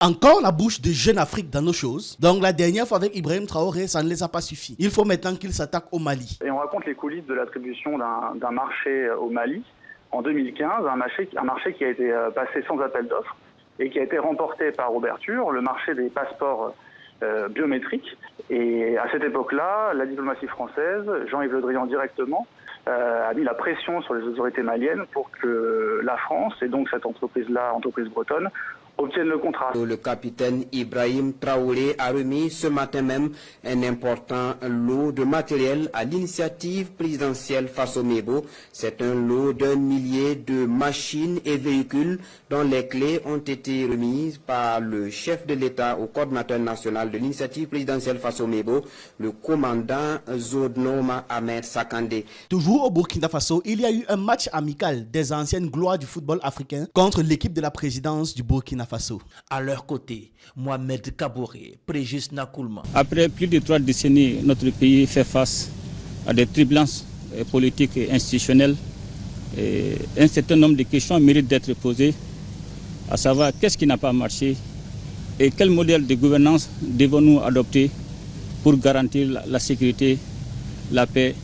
Encore la bouche de Jeune Afrique dans nos choses. Donc la dernière fois avec Ibrahim Traoré, ça ne les a pas suffi. Il faut maintenant qu'il s'attaque au Mali. Et on raconte les coulisses de l'attribution d'un marché au Mali en 2015, un marché qui a été passé sans appel d'offres et qui a été remporté par Ouverture, le marché des passeports biométriques. Et à cette époque-là, la diplomatie française, Jean-Yves Le Drian directement, a mis la pression sur les autorités maliennes pour que la France, et donc cette entreprise-là, entreprise bretonne, obtiennent le contrat. Le capitaine Ibrahim Traoré a remis ce matin même un important lot de matériel à l'initiative présidentielle Faso-Mebo. C'est un lot d'1 millier de machines et véhicules dont les clés ont été remises par le chef de l'État au coordinateur national de l'initiative présidentielle Faso-Mebo, le commandant Zodnoma Ahmed Sakandé. Toujours au Burkina Faso, il y a eu un match amical des anciennes gloires du football africain contre l'équipe de la présidence du Burkina Faso. À leur côté, Mohamed Kabouré, Prégis Nakoulman. Après plus de 3 décennies, notre pays fait face à des turbulences politiques et institutionnelles. Et un certain nombre de questions méritent d'être posées, à savoir qu'est-ce qui n'a pas marché et quel modèle de gouvernance devons-nous adopter pour garantir la sécurité, la paix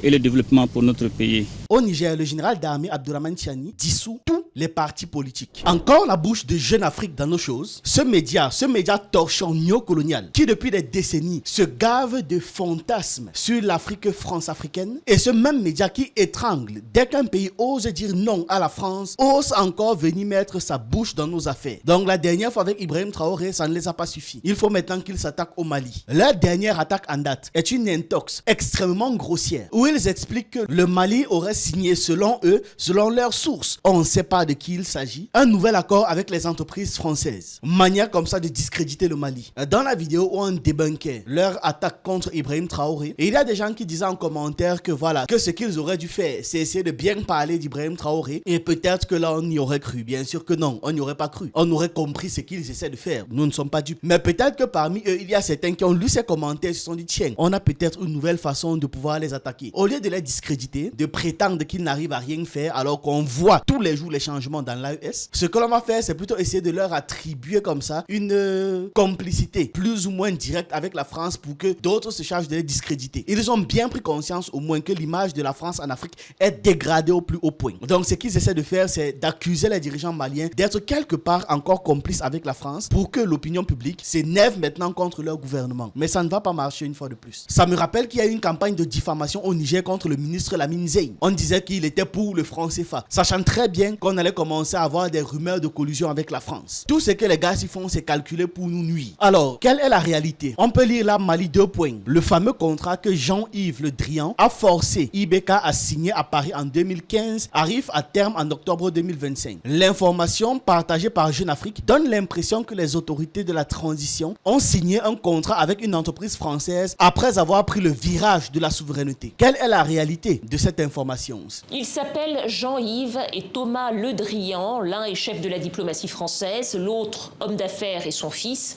et le développement pour notre pays. Au Niger, le général d'armée Abdourahmane Tiani dissout tous les partis politiques. Encore la bouche de Jeune Afrique dans nos choses. Ce média torchon néocolonial qui depuis des décennies se gave de fantasmes sur l'Afrique france-africaine, et ce même média qui étrangle dès qu'un pays ose dire non à la France, ose encore venir mettre sa bouche dans nos affaires. Donc la dernière fois avec Ibrahim Traoré, ça ne les a pas suffi. Il faut maintenant qu'ils s'attaquent au Mali. Leur dernière attaque en date est une intox extrêmement grossière où ils expliquent que le Mali aurait signé selon eux, selon leurs sources, on ne sait pas de qui il s'agit, un nouvel accord avec les entreprises françaises. Manière comme ça de discréditer le Mali. Dans la vidéo où on débunkait leur attaque contre Ibrahim Traoré, et il y a des gens qui disaient en commentaire que voilà, que ce qu'ils auraient dû faire, c'est essayer de bien parler d'Ibrahim Traoré, et peut-être que là on y aurait cru. Bien sûr que non, on n'y aurait pas cru. On aurait compris ce qu'ils essaient de faire. Nous ne sommes pas dupes. Mais peut-être que parmi eux, il y a certains qui ont lu ces commentaires et se sont dit tiens, on a peut-être une nouvelle façon de pouvoir les attaquer. Au lieu de les discréditer, de prétendre qu'ils n'arrivent à rien faire alors qu'on voit tous les jours les changements dans l'AES, ce que l'on va faire, c'est plutôt essayer de leur attribuer comme ça une complicité plus ou moins directe avec la France pour que d'autres se chargent de les discréditer. Ils ont bien pris conscience au moins que l'image de la France en Afrique est dégradée au plus haut point. Donc ce qu'ils essaient de faire, c'est d'accuser les dirigeants maliens d'être quelque part encore complices avec la France pour que l'opinion publique s'énerve maintenant contre leur gouvernement. Mais ça ne va pas marcher une fois de plus. Ça me rappelle qu'il y a eu une campagne de diffamation au Niger contre le ministre Lamine Zeyn. On disait qu'il était pour le franc CFA, sachant très bien qu'on allait commencer à avoir des rumeurs de collusion avec la France. Tout ce que les gars y font, c'est calculer pour nous nuire. Alors, quelle est la réalité? On peut lire là Mali 2 points. Le fameux contrat que Jean-Yves Le Drian a forcé IBK à signer à Paris en 2015 arrive à terme en octobre 2025. L'information partagée par Jeune Afrique donne l'impression que les autorités de la transition ont signé un contrat avec une entreprise française après avoir pris le virage de la souveraineté. Quelle est la réalité de cette information? Ils s'appellent Jean-Yves et Thomas Le Drian. L'un est chef de la diplomatie française, l'autre homme d'affaires et son fils.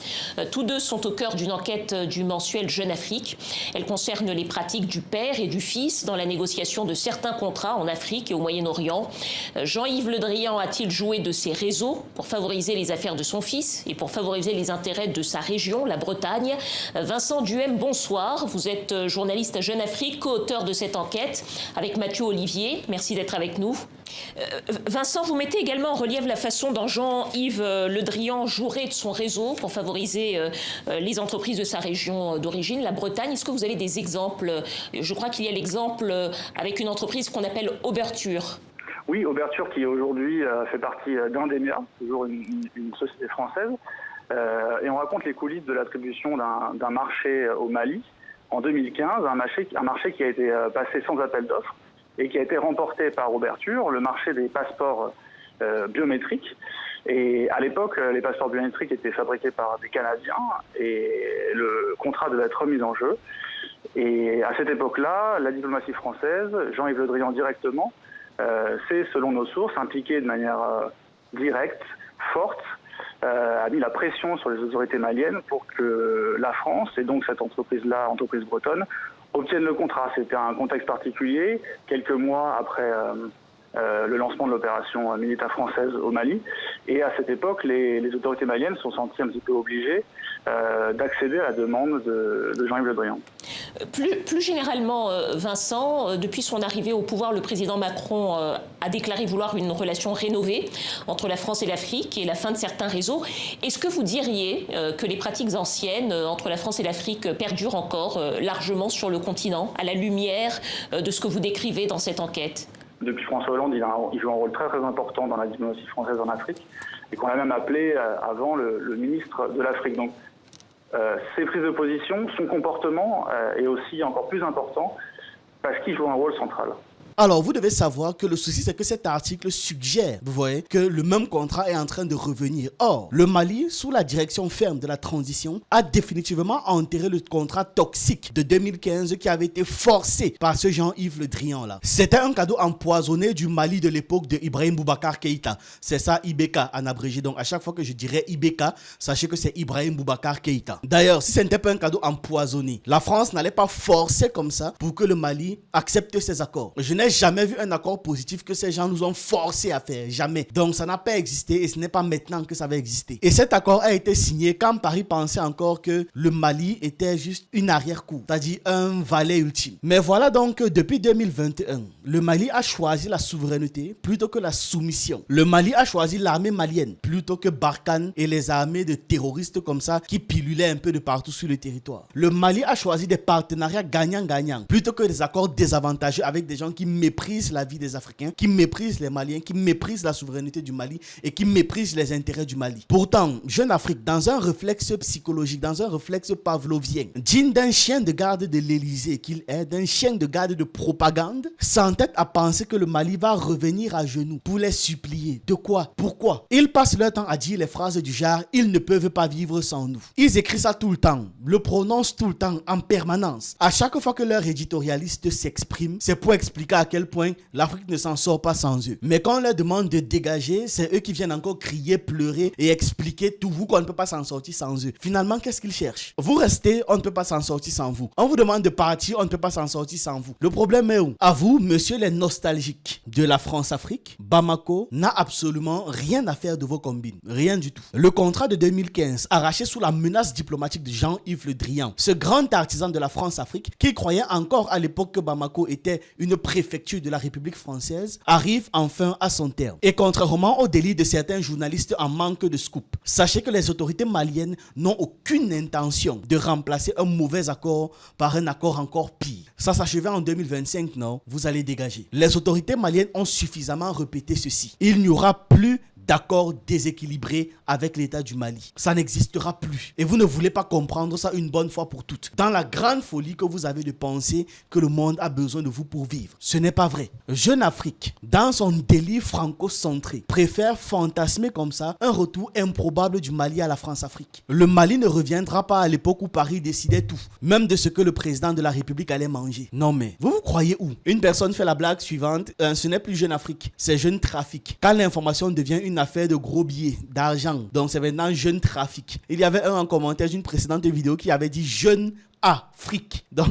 Tous deux sont au cœur d'une enquête du mensuel Jeune Afrique. Elle concerne les pratiques du père et du fils dans la négociation de certains contrats en Afrique et au Moyen-Orient. Jean-Yves Le Drian a-t-il joué de ses réseaux pour favoriser les affaires de son fils et pour favoriser les intérêts de sa région, la Bretagne? Vincent Duhem, bonsoir. Vous êtes journaliste à Jeune Afrique, co-auteur de cette enquête avec Mathieu Olivier. Merci d'être avec nous. Vincent, vous mettez également en relief la façon dont Jean-Yves Le Drian jouerait de son réseau pour favoriser les entreprises de sa région d'origine, la Bretagne. Est-ce que vous avez des exemples? Je crois qu'il y a l'exemple avec une entreprise qu'on appelle Ouverture. Oui, Ouverture qui aujourd'hui fait partie d'Indemia, toujours une société française. Et on raconte les coulisses de l'attribution d'un marché au Mali en 2015, un marché qui a été passé sans appel d'offres et qui a été remporté par Ouverture, le marché des passeports biométriques. Et à l'époque, les passeports biométriques étaient fabriqués par des Canadiens et le contrat devait être remis en jeu. Et à cette époque-là, la diplomatie française, Jean-Yves Le Drian directement, s'est, selon nos sources, impliqué de manière directe, forte, a mis la pression sur les autorités maliennes pour que la France, et donc cette entreprise-là, entreprise bretonne, obtiennent le contrat. C'était un contexte particulier. Quelques mois après le lancement de l'opération militaire française au Mali. Et à cette époque, les autorités maliennes sont senties un petit peu obligées d'accéder à la demande de Jean-Yves Le Drian. Plus généralement, Vincent, depuis son arrivée au pouvoir, le président Macron a déclaré vouloir une relation rénovée entre la France et l'Afrique et la fin de certains réseaux. Est-ce que vous diriez que les pratiques anciennes entre la France et l'Afrique perdurent encore largement sur le continent, à la lumière de ce que vous décrivez dans cette enquête ? Depuis François Hollande, il joue un rôle très très important dans la diplomatie française en Afrique et qu'on a même appelé avant le ministre de l'Afrique. Donc, ses prises de position, son comportement est aussi encore plus important parce qu'il joue un rôle central. Alors, vous devez savoir que le souci, c'est que cet article suggère, vous voyez, que le même contrat est en train de revenir. Or, le Mali, sous la direction ferme de la transition, a définitivement enterré le contrat toxique de 2015 qui avait été forcé par ce Jean-Yves Le Drian-là. C'était un cadeau empoisonné du Mali de l'époque de Ibrahim Boubacar Keïta. C'est ça, IBK, en abrégé. Donc, à chaque fois que je dirais IBK, sachez que c'est Ibrahim Boubacar Keïta. D'ailleurs, si ce n'était pas un cadeau empoisonné, la France n'allait pas forcer comme ça pour que le Mali accepte ces accords. Je n'ai jamais vu un accord positif que ces gens nous ont forcé à faire. Jamais. Donc ça n'a pas existé et ce n'est pas maintenant que ça va exister. Et cet accord a été signé quand Paris pensait encore que le Mali était juste une arrière-cour, c'est-à-dire un valet ultime. Mais voilà donc que depuis 2021, le Mali a choisi la souveraineté plutôt que la soumission. Le Mali a choisi l'armée malienne plutôt que Barkhane et les armées de terroristes comme ça qui pilulaient un peu de partout sur le territoire. Le Mali a choisi des partenariats gagnant-gagnant plutôt que des accords désavantageux avec des gens qui méprisent la vie des Africains, qui méprisent les Maliens, qui méprisent la souveraineté du Mali et qui méprisent les intérêts du Mali. Pourtant, Jeune Afrique, dans un réflexe psychologique, dans un réflexe pavlovien, digne d'un chien de garde de l'Élysée qu'il est, d'un chien de garde de propagande, s'entête à penser que le Mali va revenir à genoux pour les supplier. De quoi? Pourquoi? Ils passent leur temps à dire les phrases du genre « ils ne peuvent pas vivre sans nous ». Ils écrivent ça tout le temps, le prononcent tout le temps, en permanence. À chaque fois que leur éditorialiste s'exprime, c'est pour expliquer à quel point l'Afrique ne s'en sort pas sans eux. Mais quand on leur demande de dégager, c'est eux qui viennent encore crier, pleurer et expliquer tout vous qu'on ne peut pas s'en sortir sans eux. Finalement, qu'est-ce qu'ils cherchent? Vous restez, on ne peut pas s'en sortir sans vous. On vous demande de partir, on ne peut pas s'en sortir sans vous. Le problème est où? À vous, monsieur les nostalgiques de la France-Afrique, Bamako n'a absolument rien à faire de vos combines. Rien du tout. Le contrat de 2015, arraché sous la menace diplomatique de Jean-Yves Le Drian, ce grand artisan de la France-Afrique qui croyait encore à l'époque que Bamako était une préfecture de la République française, arrive enfin à son terme. Et contrairement au délit de certains journalistes en manque de scoop, sachez que les autorités maliennes n'ont aucune intention de remplacer un mauvais accord par un accord encore pire. Ça s'achève en 2025, non? Vous allez dégager. Les autorités maliennes ont suffisamment répété ceci. Il n'y aura plus d'accord déséquilibré avec l'État du Mali. Ça n'existera plus. Et vous ne voulez pas comprendre ça une bonne fois pour toutes. Dans la grande folie que vous avez de penser que le monde a besoin de vous pour vivre. Ce n'est pas vrai. Jeune Afrique, dans son délire franco-centré, préfère fantasmer comme ça un retour improbable du Mali à la France-Afrique. Le Mali ne reviendra pas à l'époque où Paris décidait tout, même de ce que le président de la République allait manger. Non mais, vous croyez où? Une personne fait la blague suivante, ce n'est plus Jeune Afrique, c'est Jeune Trafic. Quand l'information devient une affaire de gros billets, d'argent, donc c'est maintenant Jeune Trafic. Il y avait un en commentaire d'une précédente vidéo qui avait dit Jeune Afrique. Donc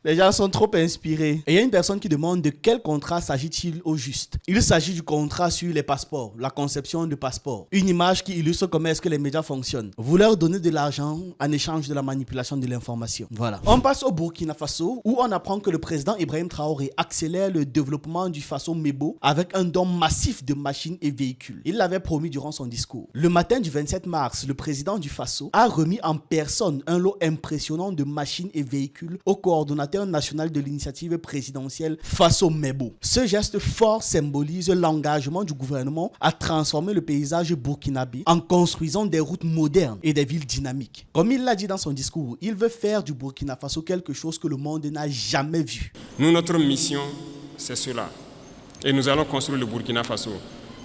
les gens sont trop inspirés. Et il y a une personne qui demande de quel contrat s'agit-il au juste. Il s'agit du contrat sur les passeports, la conception de passeports. Une image qui illustre comment est-ce que les médias fonctionnent. Vous leur donnez de l'argent en échange de la manipulation de l'information. Voilà. On passe au Burkina Faso où on apprend que le président Ibrahim Traoré accélère le développement du Faso Mebo avec un don massif de machines et véhicules. Il l'avait promis durant son discours. Le matin du 27 mars, le président du Faso a remis en personne un lot impressionnant de machines et véhicules au coordonnateur national de l'initiative présidentielle Faso Mebo. Ce geste fort symbolise l'engagement du gouvernement à transformer le paysage burkinabé en construisant des routes modernes et des villes dynamiques. Comme il l'a dit dans son discours, il veut faire du Burkina Faso quelque chose que le monde n'a jamais vu. Nous, notre mission, c'est cela. Et nous allons construire le Burkina Faso.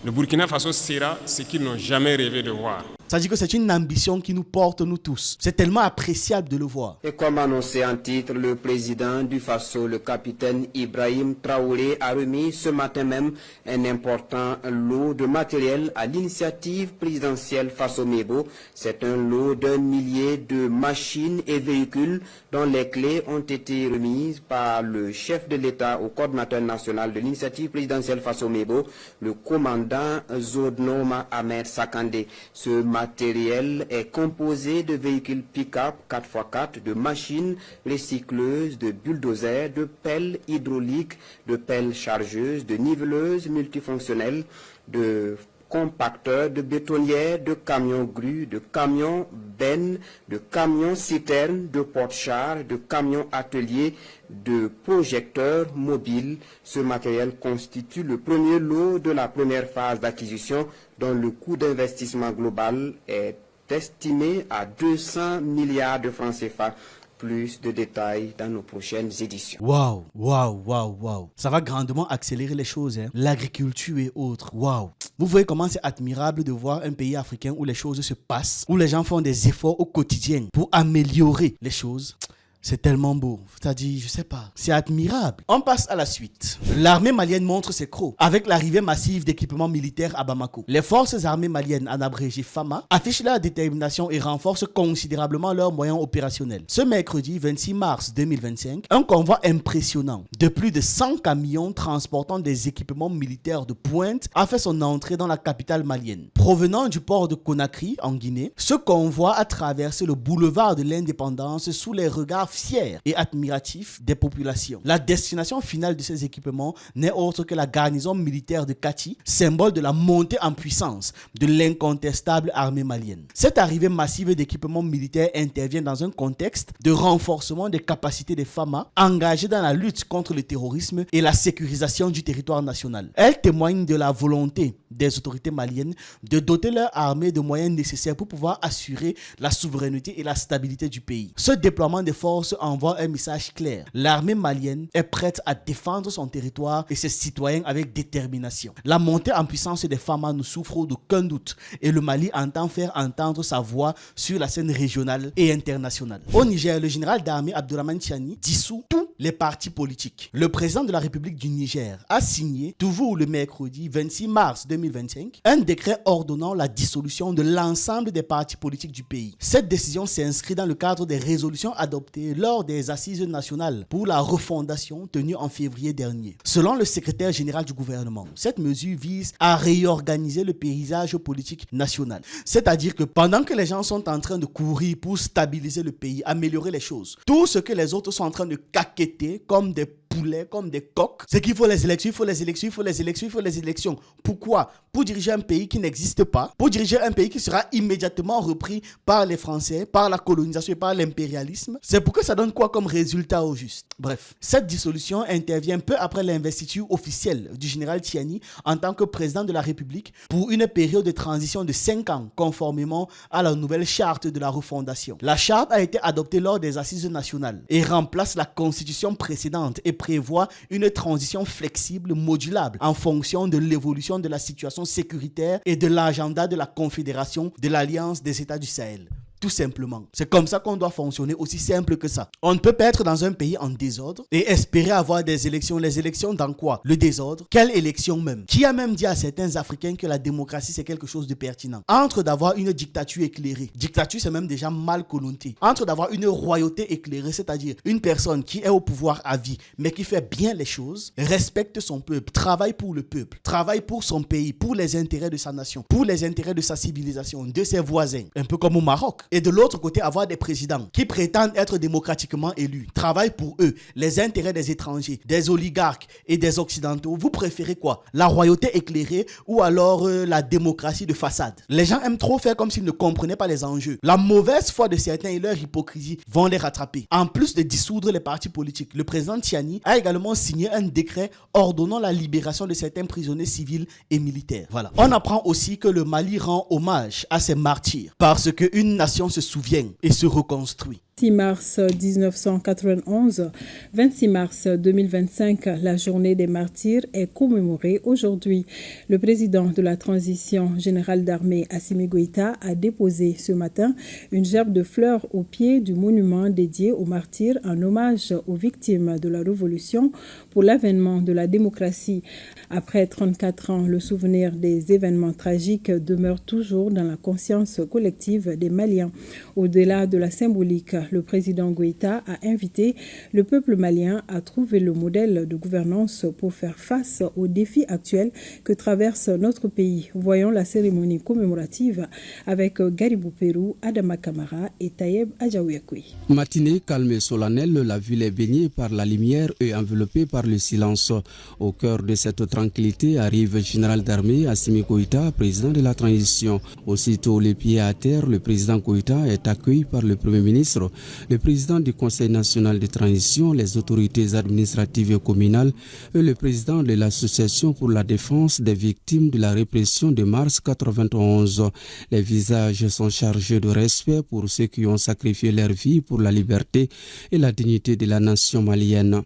Le Burkina Faso sera ce qu'ils n'ont jamais rêvé de voir. C'est-à-dire que c'est une ambition qui nous porte, nous tous. C'est tellement appréciable de le voir. Et comme annoncé en titre, le président du Faso, le capitaine Ibrahim Traoré, a remis ce matin même un important lot de matériel à l'initiative présidentielle Faso-Mebo. C'est un lot d'1 millier de machines et véhicules dont les clés ont été remises par le chef de l'État au coordinateur national de l'initiative présidentielle Faso-Mebo, le commandant Zodnoma Ahmed Sakandé. Ce matériel est composé de véhicules pick-up 4x4, de machines recycleuses, de bulldozers, de pelles hydrauliques, de pelles chargeuses, de niveleuses multifonctionnelles, de compacteurs, de bétonnières, de camions grues, de camions bennes, de camions citernes, de porte-chars, de camions ateliers, de projecteurs mobiles. Ce matériel constitue le premier lot de la première phase d'acquisition dont le coût d'investissement global est estimé à 200 milliards de francs CFA. Plus de détails dans nos prochaines éditions. Waouh, waouh, waouh, waouh. Ça va grandement accélérer les choses, hein. L'agriculture et autres. Waouh. Vous voyez comment c'est admirable de voir un pays africain où les choses se passent, où les gens font des efforts au quotidien pour améliorer les choses. C'est tellement beau. C'est-à-dire, je sais pas. C'est admirable. On passe à la suite. L'armée malienne montre ses crocs avec l'arrivée massive d'équipements militaires à Bamako. Les forces armées maliennes, en abrégé FAMA, affichent leur détermination et renforcent considérablement leurs moyens opérationnels. Ce mercredi 26 mars 2025, un convoi impressionnant de plus de 100 camions transportant des équipements militaires de pointe a fait son entrée dans la capitale malienne. Provenant du port de Conakry, en Guinée, ce convoi a traversé le boulevard de l'Indépendance sous les regards fiers et admiratifs des populations. La destination finale de ces équipements n'est autre que la garnison militaire de Kati, symbole de la montée en puissance de l'incontestable armée malienne. Cette arrivée massive d'équipements militaires intervient dans un contexte de renforcement des capacités des FAMA engagées dans la lutte contre le terrorisme et la sécurisation du territoire national. Elle témoigne de la volonté des autorités maliennes de doter leur armée de moyens nécessaires pour pouvoir assurer la souveraineté et la stabilité du pays. Ce déploiement des forces envoie un message clair. L'armée malienne est prête à défendre son territoire et ses citoyens avec détermination. La montée en puissance des FAMA ne souffre d'aucun doute et le Mali entend faire entendre sa voix sur la scène régionale et internationale. Au Niger, le général d'armée Abdourahmane Tiani dissout tous les partis politiques. Le président de la République du Niger a signé, toujours le mercredi 26 mars 2025, un décret ordonnant la dissolution de l'ensemble des partis politiques du pays. Cette décision s'inscrit dans le cadre des résolutions adoptées lors des assises nationales pour la refondation tenues en février dernier. Selon le secrétaire général du gouvernement, cette mesure vise à réorganiser le paysage politique national. C'est-à-dire que pendant que les gens sont en train de courir pour stabiliser le pays, améliorer les choses, tout ce que les autres sont en train de caqueter comme des poulets, comme des coqs, c'est qu'il faut les élections, il faut les élections, il faut les élections, il faut les élections. Pourquoi? Pour diriger un pays qui n'existe pas, pour diriger un pays qui sera immédiatement repris par les Français, par la colonisation et par l'impérialisme. C'est pourquoi ça donne quoi comme résultat au juste? Bref, cette dissolution intervient peu après l'investiture officielle du général Tiani en tant que président de la République pour une période de transition de 5 ans, conformément à la nouvelle charte de la refondation. La charte a été adoptée lors des assises nationales et remplace la constitution précédente et prévoit une transition flexible, modulable, en fonction de l'évolution de la situation sécuritaire et de l'agenda de la Confédération de l'Alliance des États du Sahel. Tout simplement. C'est comme ça qu'on doit fonctionner, aussi simple que ça. On ne peut pas être dans un pays en désordre et espérer avoir des élections. Les élections dans quoi? Le désordre? Quelle élection même? Qui a même dit à certains Africains que la démocratie c'est quelque chose de pertinent? Entre d'avoir une dictature éclairée, dictature c'est même déjà mal connoté, entre d'avoir une royauté éclairée, c'est-à-dire une personne qui est au pouvoir à vie, mais qui fait bien les choses, respecte son peuple, travaille pour le peuple, travaille pour son pays, pour les intérêts de sa nation, pour les intérêts de sa civilisation, de ses voisins, un peu comme au Maroc. Et de l'autre côté, avoir des présidents qui prétendent être démocratiquement élus, travaillent pour eux, les intérêts des étrangers, des oligarques et des occidentaux. Vous préférez quoi? La royauté éclairée ou alors la démocratie de façade? Les gens aiment trop faire comme s'ils ne comprenaient pas les enjeux. La mauvaise foi de certains et leur hypocrisie vont les rattraper. En plus de dissoudre les partis politiques, le président Tiani a également signé un décret ordonnant la libération de certains prisonniers civils et militaires. Voilà. On apprend aussi que le Mali rend hommage à ses martyrs parce qu'une nation se souvient et se reconstruit. 6 mars 1991, 26 mars 2025, la journée des martyrs est commémorée aujourd'hui. Le président de la transition générale d'armée, Assimi Goïta, a déposé ce matin une gerbe de fleurs au pied du monument dédié aux martyrs en hommage aux victimes de la Révolution pour l'avènement de la démocratie. Après 34 ans, le souvenir des événements tragiques demeure toujours dans la conscience collective des Maliens. Au-delà de la symbolique, le président Goïta a invité le peuple malien à trouver le modèle de gouvernance pour faire face aux défis actuels que traverse notre pays. Voyons la cérémonie commémorative avec Garibou Pérou, Adama Kamara et Tayeb Adjaouyakoui. Matinée calme et solennelle, la ville est baignée par la lumière et enveloppée par le silence. Au cœur de cette tranquillité arrive le général d'armée Assimi Goïta, président de la transition. Aussitôt les pieds à terre, le président Goïta est accueilli par le Premier ministre, le président du Conseil national de transition, les autorités administratives et communales et le président de l'Association pour la défense des victimes de la répression de mars 1991. Les visages sont chargés de respect pour ceux qui ont sacrifié leur vie pour la liberté et la dignité de la nation malienne.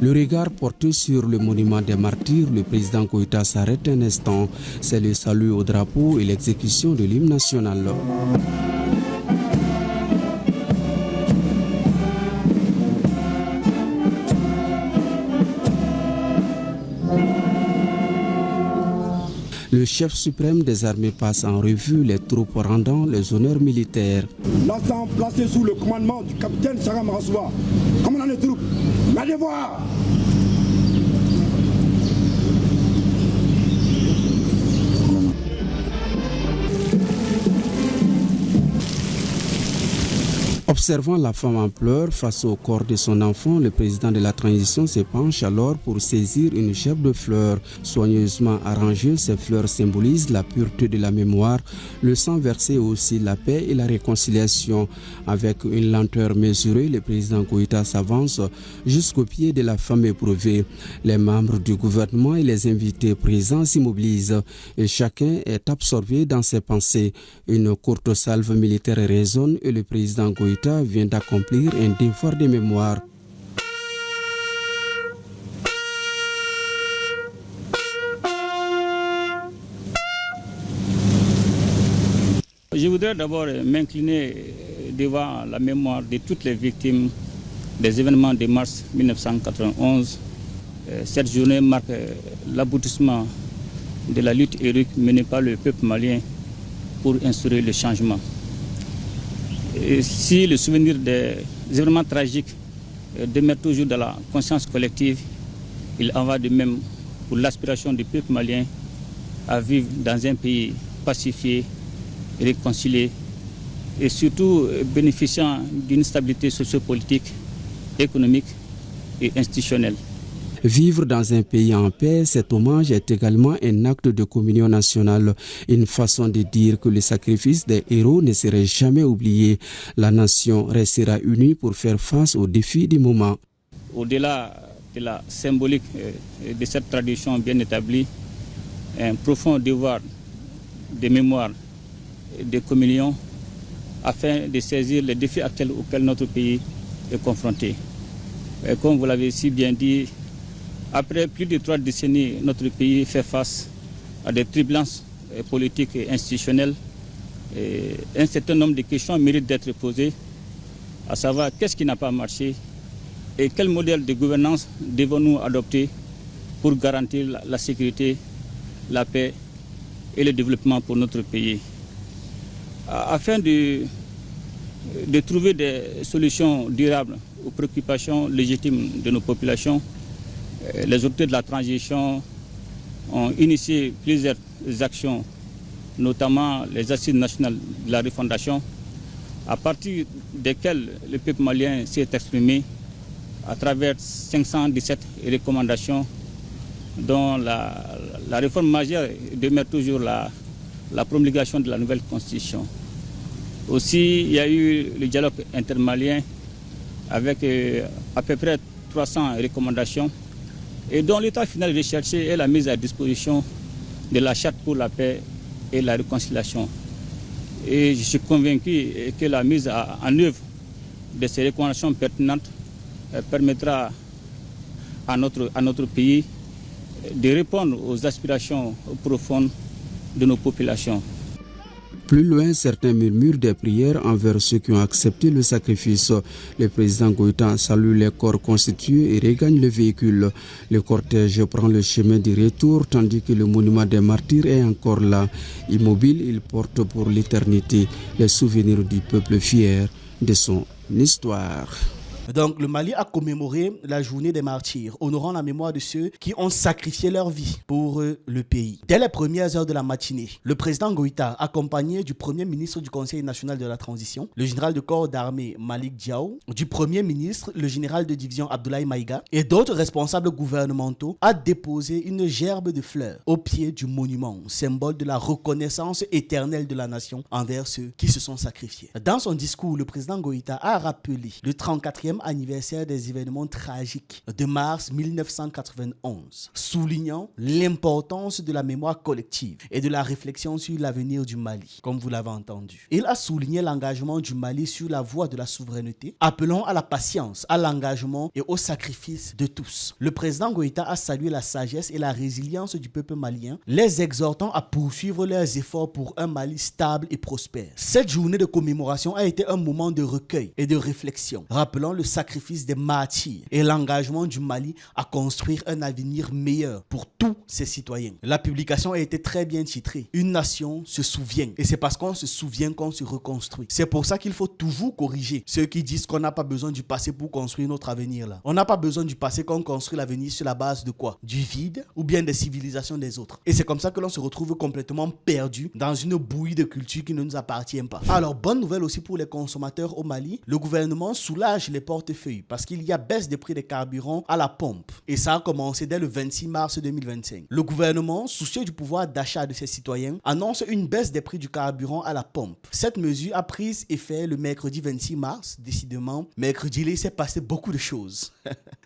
Le regard porté sur le monument des martyrs, le président Goïta s'arrête un instant. C'est le salut au drapeau et l'exécution de l'hymne national. Le chef suprême des armées passe en revue les troupes rendant les honneurs militaires. L'ensemble placé sous le commandement du capitaine Sagam Rassoua, commandant des troupes, la devoir. Observant la femme en pleurs face au corps de son enfant, le président de la transition se penche alors pour saisir une gerbe de fleurs. Soigneusement arrangée, ces fleurs symbolisent la pureté de la mémoire, le sang versé aussi la paix et la réconciliation. Avec une lenteur mesurée, le président Goïta s'avance jusqu'au pied de la femme éprouvée. Les membres du gouvernement et les invités présents s'immobilisent et chacun est absorbé dans ses pensées. Une courte salve militaire résonne et le président Goïta vient d'accomplir un devoir de mémoire. Je voudrais d'abord m'incliner devant la mémoire de toutes les victimes des événements de mars 1991. Cette journée marque l'aboutissement de la lutte héroïque menée par le peuple malien pour instaurer le changement. Et si le souvenir des événements tragiques demeure toujours dans la conscience collective, il en va de même pour l'aspiration du peuple malien à vivre dans un pays pacifié, réconcilié et surtout bénéficiant d'une stabilité sociopolitique, économique et institutionnelle. Vivre dans un pays en paix, cet hommage est également un acte de communion nationale, une façon de dire que le sacrifice des héros ne serait jamais oublié. La nation restera unie pour faire face aux défis du moment. Au-delà de la symbolique de cette tradition bien établie, un profond devoir de mémoire et de communion afin de saisir les défis actuels auxquels notre pays est confronté. Et comme vous l'avez si bien dit, après plus de 3 décennies, notre pays fait face à des turbulences politiques et institutionnelles. Et un certain nombre de questions méritent d'être posées, à savoir qu'est-ce qui n'a pas marché et quel modèle de gouvernance devons-nous adopter pour garantir la sécurité, la paix et le développement pour notre pays. Afin de trouver des solutions durables aux préoccupations légitimes de nos populations, les autorités de la transition ont initié plusieurs actions, notamment les assises nationales de la refondation, à partir desquelles le peuple malien s'est exprimé à travers 517 recommandations, dont la réforme majeure demeure toujours la promulgation de la nouvelle constitution. Aussi, il y a eu le dialogue intermalien avec à peu près 300 recommandations, et dont l'état final recherché est la mise à disposition de la charte pour la paix et la réconciliation. Et je suis convaincu que la mise en œuvre de ces recommandations pertinentes permettra à notre pays de répondre aux aspirations profondes de nos populations. Plus loin, certains murmurent des prières envers ceux qui ont accepté le sacrifice. Le président Goïta salue les corps constitués et regagne le véhicule. Le cortège prend le chemin du retour tandis que le monument des martyrs est encore là. Immobile, il porte pour l'éternité les souvenirs du peuple fier de son histoire. Donc, le Mali a commémoré la journée des martyrs, honorant la mémoire de ceux qui ont sacrifié leur vie pour le pays. Dès les premières heures de la matinée, le président Goïta, accompagné du premier ministre du Conseil national de la transition, le général de corps d'armée Malik Diaw, du premier ministre, le général de division Abdoulaye Maïga et d'autres responsables gouvernementaux, a déposé une gerbe de fleurs au pied du monument, symbole de la reconnaissance éternelle de la nation envers ceux qui se sont sacrifiés. Dans son discours, le président Goïta a rappelé le 34e anniversaire des événements tragiques de mars 1991, soulignant l'importance de la mémoire collective et de la réflexion sur l'avenir du Mali, comme vous l'avez entendu. Il a souligné l'engagement du Mali sur la voie de la souveraineté, appelant à la patience, à l'engagement et au sacrifice de tous. Le président Goïta a salué la sagesse et la résilience du peuple malien, les exhortant à poursuivre leurs efforts pour un Mali stable et prospère. Cette journée de commémoration a été un moment de recueil et de réflexion, rappelant le sacrifice des martyrs et l'engagement du Mali à construire un avenir meilleur pour tous ses citoyens. La publication a été très bien titrée. Une nation se souvient et c'est parce qu'on se souvient qu'on se reconstruit. C'est pour ça qu'il faut toujours corriger ceux qui disent qu'on n'a pas besoin du passé pour construire notre avenir là. On n'a pas besoin du passé qu'on construit l'avenir sur la base de quoi? Du vide ou bien des civilisations des autres. Et c'est comme ça que l'on se retrouve complètement perdu dans une bouillie de culture qui ne nous appartient pas. Alors, bonne nouvelle aussi pour les consommateurs au Mali. Le gouvernement soulage les portefeuilles parce qu'il y a baisse des prix des carburants à la pompe. Et ça a commencé dès le 26 mars 2025. Le gouvernement, soucieux du pouvoir d'achat de ses citoyens, annonce une baisse des prix du carburant à la pompe. Cette mesure a pris effet le mercredi 26 mars. Décidément, mercredi, il s'est passé beaucoup de choses.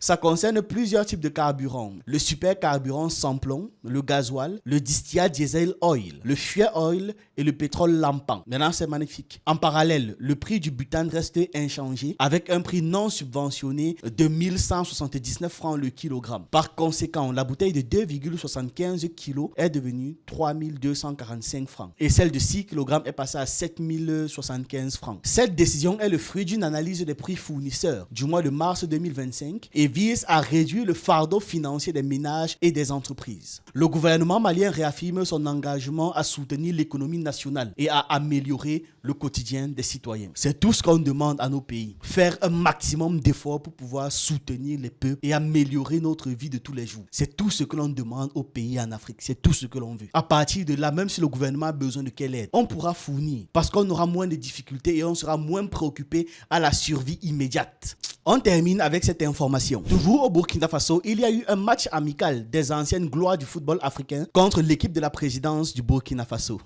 Ça concerne plusieurs types de carburants. Le super carburant sans plomb, le gasoil, le distillat diesel oil, le fuel oil et le pétrole lampant. Maintenant, c'est magnifique. En parallèle, le prix du butane reste inchangé avec un prix non subventionné de 1179 francs le kilogramme. Par conséquent, la bouteille de 2,75 kg est devenue 3245 francs et celle de 6 kg est passée à 7075 francs. Cette décision est le fruit d'une analyse des prix fournisseurs du mois de mars 2025 et vise à réduire le fardeau financier des ménages et des entreprises. Le gouvernement malien réaffirme son engagement à soutenir l'économie nationale et à améliorer le quotidien des citoyens. C'est tout ce qu'on demande à nos pays. Faire un maximum d'efforts pour pouvoir soutenir les peuples et améliorer notre vie de tous les jours. C'est tout ce que l'on demande aux pays en Afrique. C'est tout ce que l'on veut. À partir de là, même si le gouvernement a besoin de quelle aide, on pourra fournir parce qu'on aura moins de difficultés et on sera moins préoccupé à la survie immédiate. On termine avec cette information. Toujours au Burkina Faso, il y a eu un match amical des anciennes gloires du football africain contre l'équipe de la présidence du Burkina Faso.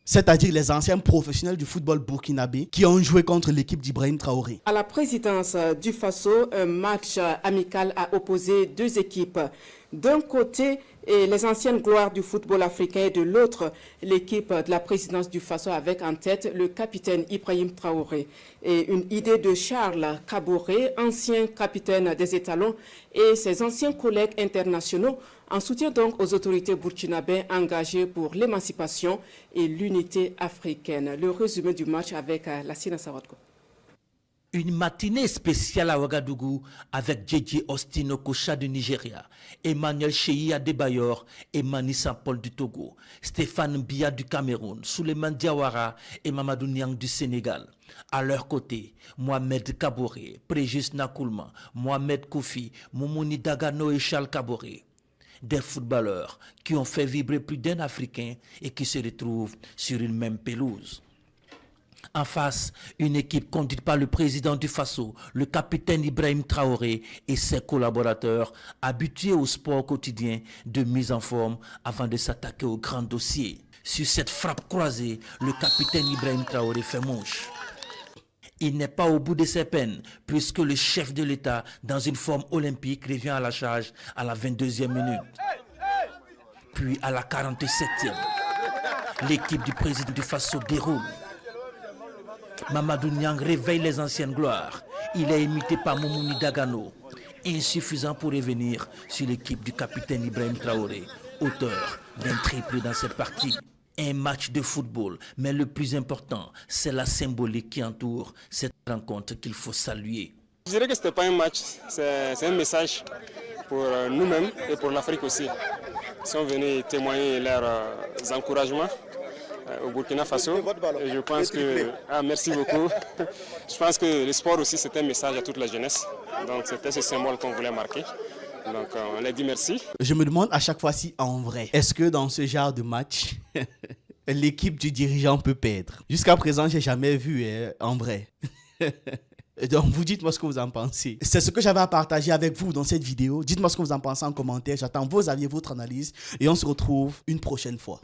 C'est-à-dire les anciens professionnels du football burkinabé qui ont joué contre l'équipe d'Ibrahim Traoré. À la présidence du Faso, un match amical a opposé deux équipes. D'un côté, les anciennes gloires du football africain et de l'autre, l'équipe de la présidence du Faso avec en tête le capitaine Ibrahim Traoré. Et une idée de Charles Kaboré, ancien capitaine des étalons, et ses anciens collègues internationaux en soutien donc aux autorités burkinabées engagées pour l'émancipation et l'unité africaine. Le résumé du match avec Lassina Sawadko. Une matinée spéciale à Ouagadougou avec Djedje Austin Okocha du Nigeria, Emmanuel Cheyi Adebayor et Mani Saint-Paul du Togo, Stéphane Biya du Cameroun, Souleymane Diawara et Mamadou Niang du Sénégal. À leur côté, Mohamed Kaboré, Prégis Nakoulma, Mohamed Koufi, Moumouni Dagano et Charles Kaboré. Des footballeurs qui ont fait vibrer plus d'un Africain et qui se retrouvent sur une même pelouse. En face, une équipe conduite par le président du Faso, le capitaine Ibrahim Traoré et ses collaborateurs, habitués au sport quotidien de mise en forme avant de s'attaquer au grand dossier. Sur cette frappe croisée, le capitaine Ibrahim Traoré fait mouche. Il n'est pas au bout de ses peines, puisque le chef de l'État, dans une forme olympique, revient à la charge à la 22e minute. Puis à la 47e. L'équipe du président du Faso déroule. Mamadou Niang réveille les anciennes gloires. Il est imité par Moumouni Dagano. Insuffisant pour revenir sur l'équipe du capitaine Ibrahim Traoré, auteur d'un triplé dans cette partie. Un match de football, mais le plus important, c'est la symbolique qui entoure cette rencontre qu'il faut saluer. Je dirais que ce n'était pas un match, c'est un message pour nous-mêmes et pour l'Afrique aussi. Ils sont venus témoigner leurs encouragements au Burkina Faso. Et je pense que... Ah, merci beaucoup. Je pense que le sport aussi, c'est un message à toute la jeunesse. Donc c'était ce symbole qu'on voulait marquer. Donc on les dit merci. Je me demande à chaque fois si en vrai, est-ce que dans ce genre de match, l'équipe du dirigeant peut perdre? Jusqu'à présent, j'ai jamais vu en vrai. Donc vous dites-moi ce que vous en pensez. C'est ce que j'avais à partager avec vous dans cette vidéo. Dites-moi ce que vous en pensez en commentaire. J'attends vos avis, votre analyse et on se retrouve une prochaine fois.